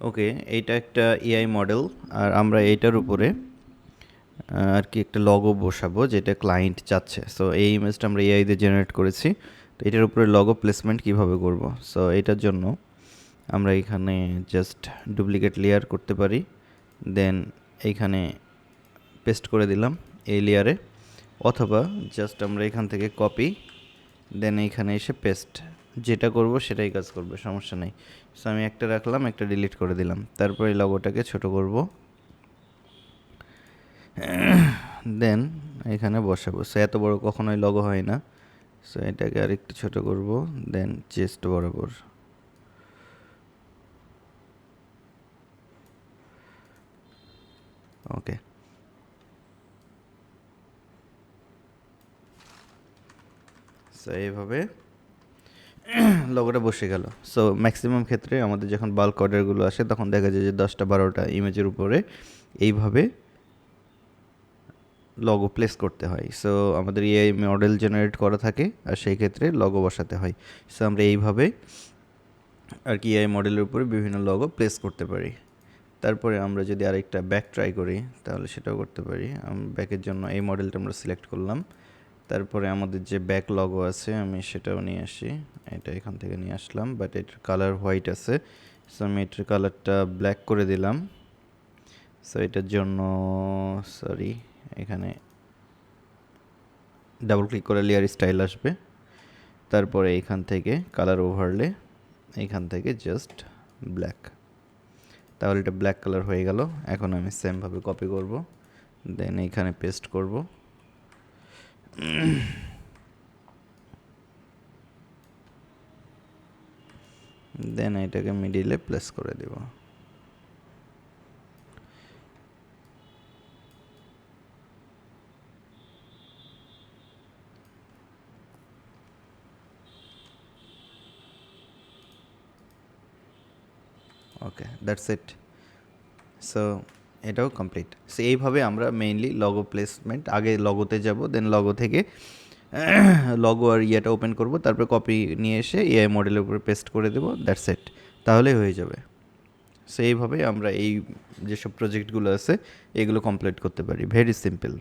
ওকে, এইটা একটা AI model, আর আমরা এইটার উপরে আর কি একটা লগো বসাবো যেটা ক্লায়েন্ট চাচ্ছে। সো এই ইমেজটা আমরা এআই দিয়ে জেনারেট করেছি। তো এটার উপরে লগো প্লেসমেন্ট কিভাবে করব? সো এটার জন্য আমরা এখানে জাস্ট ডুপ্লিকেট লেয়ার করতে পারি, দেন এইখানে পেস্ট করে দিলাম এই লেয়ারে, অথবা জাস্ট আমরা এখান থেকে কপি, দেন এইখানে এসে পেস্ট। যেটা করব সেটাই কাজ করবে, সমস্যা নেই। সো আমি একটা রাখলাম, একটা ডিলিট করে দিলাম, তারপরে লগোটাকে ছোট করব, দেন এখানে বসাবো। সো এত বড় কখনোই লগো হয় না। সো এটাকে আরেকটু ছোট করব, দেন চেস্ট বরাবর। ওকে, সো এইভাবে লগোটা বসে গেল। সো ম্যাক্সিমাম ক্ষেত্রে আমাদের যখন বাল্ক অর্ডারগুলো আসে তখন দেখা যায় যে 10টা 12টা ইমেজের উপরে এইভাবে লগো প্লেস করতে হয়। সো আমাদের এআই মডেল জেনারেট করা থাকে, আর সেই ক্ষেত্রে লগো বসাতে হয়। সো আমরা এইভাবে আর কি এআই মডেলের উপরে বিভিন্ন লগো প্লেস করতে পারি। তারপরে আমরা যদি আরেকটা ব্যাক ট্রাই করি তাহলে সেটাও করতে পারি। ব্যাকের জন্য এই মডেলটা আমরা সিলেক্ট করলাম, তারপরে আমাদের যে ব্যাক লগো আছে আমি সেটাও নিয়ে আসি, এটা এখান থেকে নিয়ে আসলাম, বাট এটার কালার হোয়াইট আছে। সো আমি এটার কালারটা ব্ল্যাক করে দিলাম। সো এটার জন্য সরি, এখানে ডাবল ক্লিক করে লেয়ার স্টাইল আসবে, তারপরে এইখান থেকে কালার ওভারলে, এইখান থেকে জাস্ট ব্ল্যাক। তাহলে এটা ব্ল্যাক কালার হয়ে গেল। এখন আমি সেমভাবে কপি করব, দেন এইখানে পেস্ট করব, দেন এটাকে মিডিলে প্লেস করে দেব। ওকে, দ্যাটস ইট। সো এটাও কমপ্লিট। সো এইভাবে আমরা মেইনলি লগো প্লেসমেন্ট, আগে লগোতে যাব, দেন লগো থেকে লগো আর ইয়েটা ওপেন করব, তারপর কপি নিয়ে এসে এআই মডেলের উপরে পেস্ট করে দেবো, দ্যাটস ইট, তাহলেই হয়ে যাবে। সো এইভাবে আমরা এই যেসব প্রজেক্টগুলো আছে এগুলো কমপ্লিট করতে পারি, ভেরি সিম্পল।